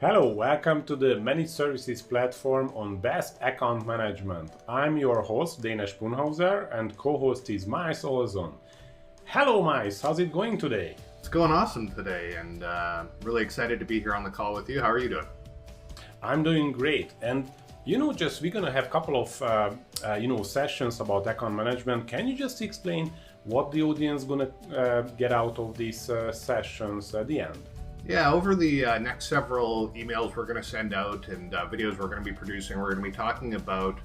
Hello, welcome to the Managed Services platform on Best Account Management. I'm your host, Dana Spunhauser, and co-host is Mais Olson. Hello, Mais, how's it going today? It's going awesome today, and really excited to be here on the call with you. How are you doing? I'm doing great, and we're gonna have a couple of sessions about account management. Can you just explain what the audience gonna get out of these sessions at the end? Yeah, over the next several emails we're going to send out and videos we're going to be producing, we're going to be talking about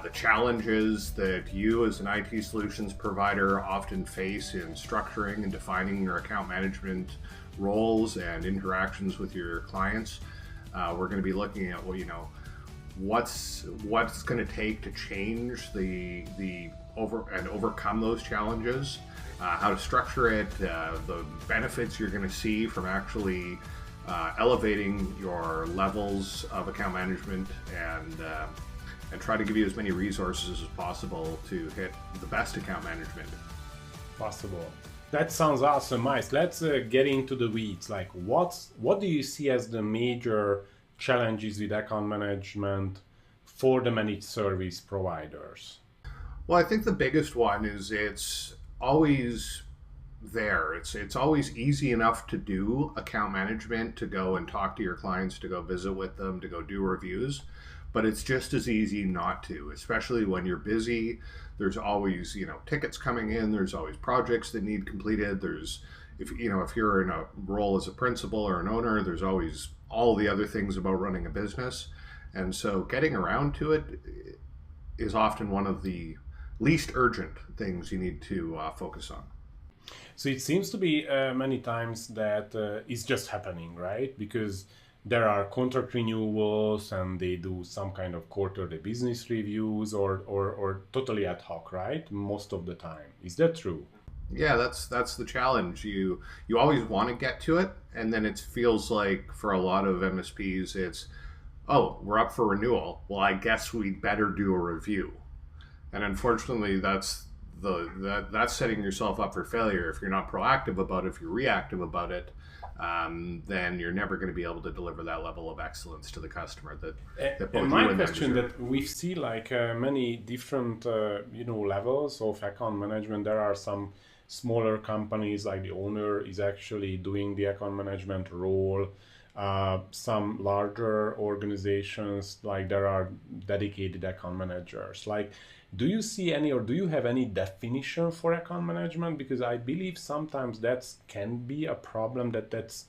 the challenges that you as an IT solutions provider often face in structuring and defining your account management roles and interactions with your clients. We're going to be looking at what's going to take to change the overcome those challenges. How to structure it, the benefits you're going to see from actually elevating your levels of account management, and try to give you as many resources as possible to hit the best account management possible. That sounds awesome, Mike. Let's get into the weeds. Like, what do you see as the major challenges with account management for the managed service providers? Well, I think the biggest one is it's always there. It's always easy enough to do account management, to go and talk to your clients, to go visit with them, to go do reviews, but it's just as easy not to, especially when you're busy. There's always, tickets coming in, there's always projects that need completed. If you're in a role as a principal or an owner, there's always all the other things about running a business. And so getting around to it is often one of the least urgent things you need to focus on. So it seems to be many times that it's just happening, right? Because there are contract renewals and they do some kind of quarterly business reviews or totally ad hoc, right? Most of the time. Is that true? Yeah, that's the challenge. You always want to get to it, and then it feels like for a lot of MSPs it's, oh, we're up for renewal. Well, I guess we better do a review. And unfortunately, that's setting yourself up for failure. If you're not proactive about it, if you're reactive about it, then you're never going to be able to deliver that level of excellence to the customer that both my you and them question deserve. that we see many different levels of account management. There are some smaller companies like the owner is actually doing the account management role. Some larger organizations, like there are dedicated account managers. Like, do you see any, or do you have any definition for account management? Because I believe sometimes that can be a problem, that's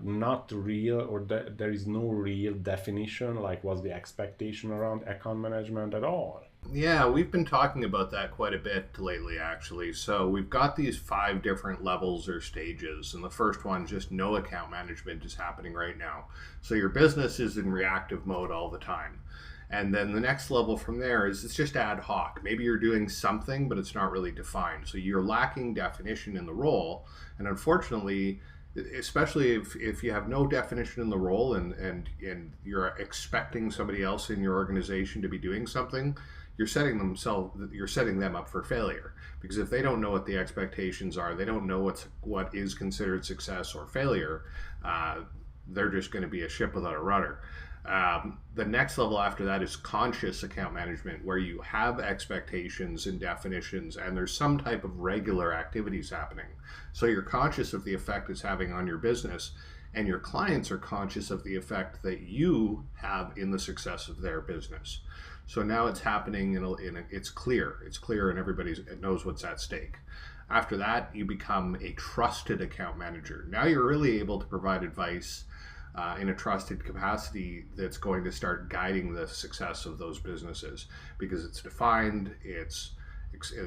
not real, or that there is no real definition, like what's the expectation around account management at all. Yeah, we've been talking about that quite a bit lately, actually. So we've got these 5 different levels or stages. And the first one, just no account management is happening right now. So your business is in reactive mode all the time. And then the next level from there is it's just ad hoc. Maybe you're doing something, but it's not really defined. So you're lacking definition in the role. And unfortunately, especially if you have no definition in the role and you're expecting somebody else in your organization to be doing something, you're setting them up for failure. Because if they don't know what the expectations are, they don't know what is considered success or failure, they're just going to be a ship without a rudder. The next level after that is conscious account management, where you have expectations and definitions and there's some type of regular activities happening. So you're conscious of the effect it's having on your business, and your clients are conscious of the effect that you have in the success of their business. So now it's happening it's clear and everybody knows what's at stake. After that, you become a trusted account manager. Now you're really able to provide advice in a trusted capacity that's going to start guiding the success of those businesses, because it's defined,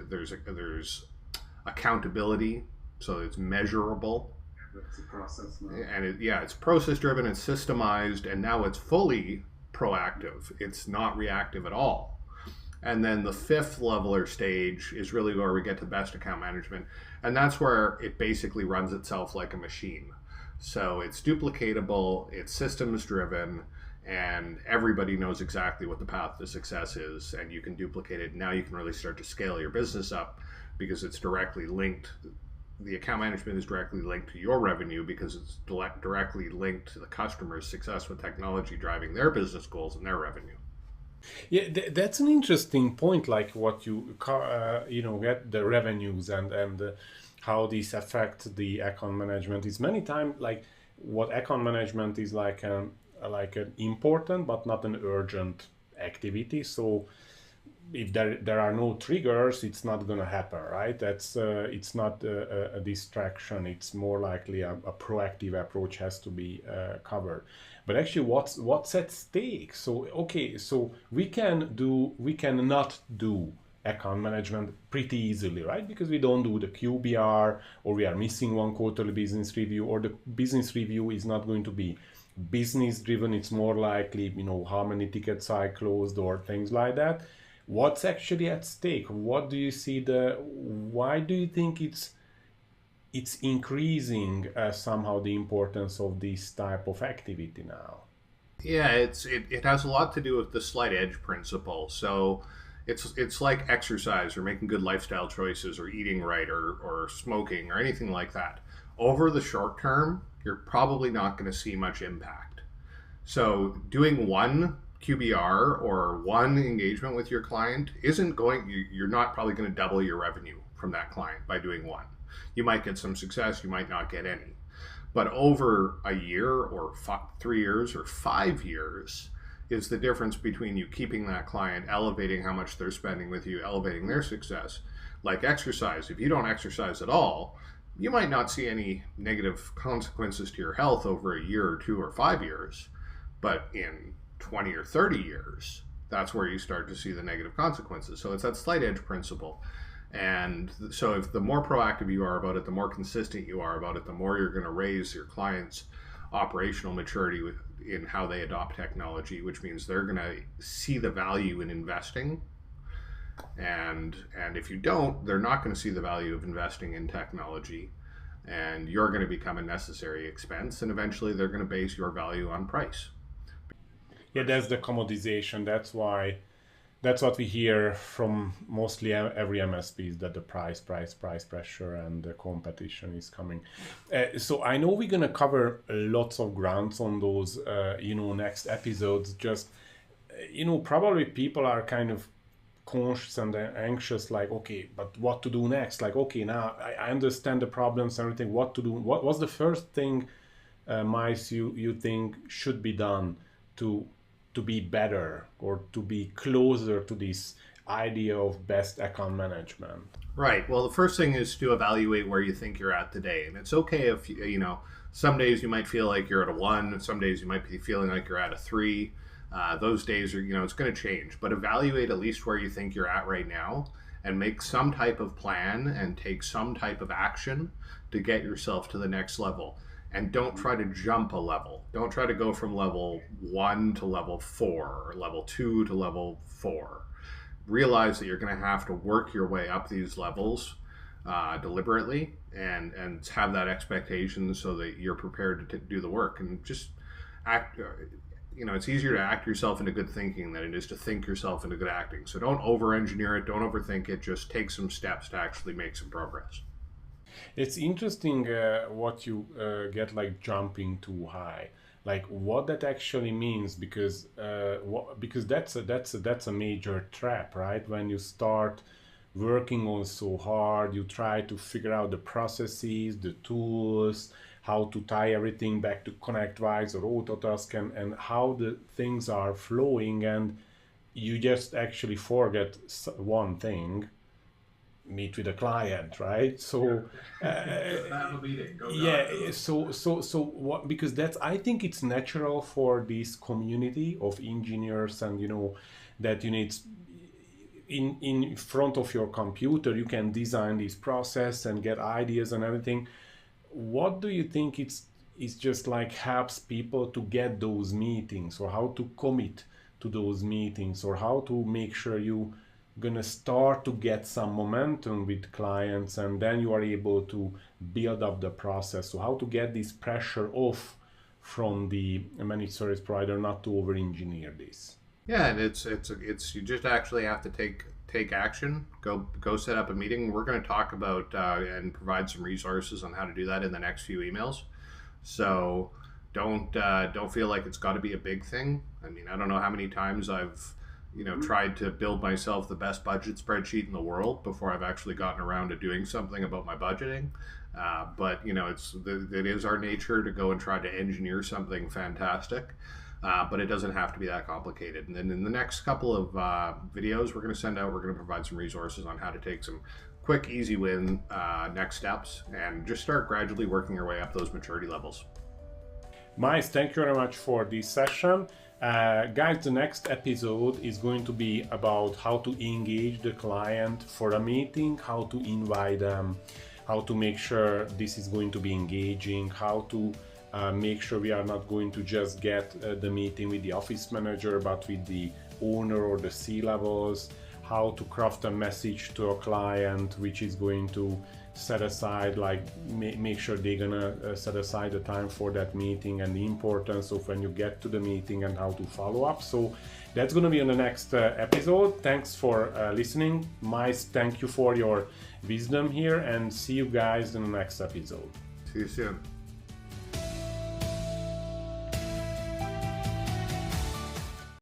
there's accountability, so it's measurable. It's a process now. And it's process driven, it's systemized, and now it's fully proactive. It's not reactive at all. And then the 5th level or stage is really where we get to best account management, and that's where it basically runs itself like a machine. So it's duplicatable, it's systems driven, and everybody knows exactly what the path to success is, and you can duplicate it. Now you can really start to scale your business up because it's directly linked the account management is directly linked to your revenue because it's directly linked to the customer's success with technology driving their business goals and their revenue. Yeah, that's an interesting point. Like what get the revenues and how these affect the account management. Is many times like what account management is like an important but not an urgent activity. So if there are no triggers, it's not gonna happen, right? That's it's not a distraction. It's more likely a proactive approach has to be covered. But actually, what's at stake? So okay, so we can not do account management pretty easily, right? Because we don't do the QBR, or we are missing one quarterly business review, or the business review is not going to be business driven. It's more likely, how many tickets I closed or things like that. What's actually at stake? What do you see why do you think it's increasing somehow the importance of this type of activity now? Yeah, it has a lot to do with the slight edge principle. So it's like exercise or making good lifestyle choices or eating right or smoking or anything like that. Over the short term, you're probably not going to see much impact. So doing one QBR or one engagement with your client isn't going, you're not probably going to double your revenue from that client by doing one. You might get some success, you might not get any. But over a year or 3 years or 5 years is the difference between you keeping that client, elevating how much they're spending with you, elevating their success. Like exercise, if you don't exercise at all, you might not see any negative consequences to your health over a year or 2 or 5 years, but in 20 or 30 years, that's where you start to see the negative consequences. So it's that slight edge principle. And so if the more proactive you are about it, the more consistent you are about it, the more you're going to raise your clients' operational maturity in how they adopt technology, which means they're going to see the value in investing. And if you don't, they're not going to see the value of investing in technology, and you're going to become a necessary expense, and eventually they're going to base your value on price. Yeah, that's the commodization. That's what we hear from mostly every MSP, is that the price pressure and the competition is coming. So I know we're gonna cover lots of grounds on those, next episodes. Just, probably people are kind of conscious and anxious, like, okay, but what to do next? Like, okay, now I understand the problems and everything. What to do? What was the first thing, Mice, you think should be done to be better or to be closer to this idea of best account management? Right. Well, the first thing is to evaluate where you think you're at today. And it's okay if, some days you might feel like you're at a 1, some days you might be feeling like you're at a 3. Those days are, it's going to change. But evaluate at least where you think you're at right now and make some type of plan and take some type of action to get yourself to the next level. And don't try to jump a level. Don't try to go from level 1 to level 4 or level 2 to level 4. Realize that you're going to have to work your way up these levels deliberately and have that expectation so that you're prepared to do the work and just act. It's easier to act yourself into good thinking than it is to think yourself into good acting. So don't over-engineer it. Don't overthink it. Just take some steps to actually make some progress. It's interesting what you get like jumping too high, like what that actually means, because because that's a major trap, right? When you start working on so hard, you try to figure out the processes, the tools, how to tie everything back to ConnectWise or Autotask, and how the things are flowing, and you just actually forget one thing: meet with a client, right? So Just have a meeting. Go yeah, so what, because that's, I think it's natural for this community of engineers, and that it's in front of your computer, you can design this process and get ideas and everything. What do you think it's just like helps people to get those meetings, or how to commit to those meetings, or how to make sure you gonna start to get some momentum with clients, and then you are able to build up the process? So how to get this pressure off from the managed service provider not to over engineer this? Yeah, and it's you just actually have to take action. Go set up a meeting. We're going to talk about and provide some resources on how to do that in the next few emails. So don't feel like it's got to be a big thing. I mean, I don't know how many times I've tried to build myself the best budget spreadsheet in the world before I've actually gotten around to doing something about my budgeting. But it is our nature to go and try to engineer something fantastic. But it doesn't have to be that complicated. And then in the next couple of videos we're going to send out, we're going to provide some resources on how to take some quick, easy win next steps and just start gradually working your way up those maturity levels. Miles, thank you very much for this session. Guys, the next episode is going to be about how to engage the client for a meeting, how to invite them, how to make sure this is going to be engaging, how to make sure we are not going to just get the meeting with the office manager, but with the owner or the C-levels, how to craft a message to a client which is going to set aside, like make sure they're gonna set aside the time for that meeting, and the importance of when you get to the meeting and how to follow up. So that's gonna be on the next episode. Thanks for listening. Miles, thank you for your wisdom here, and see you guys in the next episode. See you soon.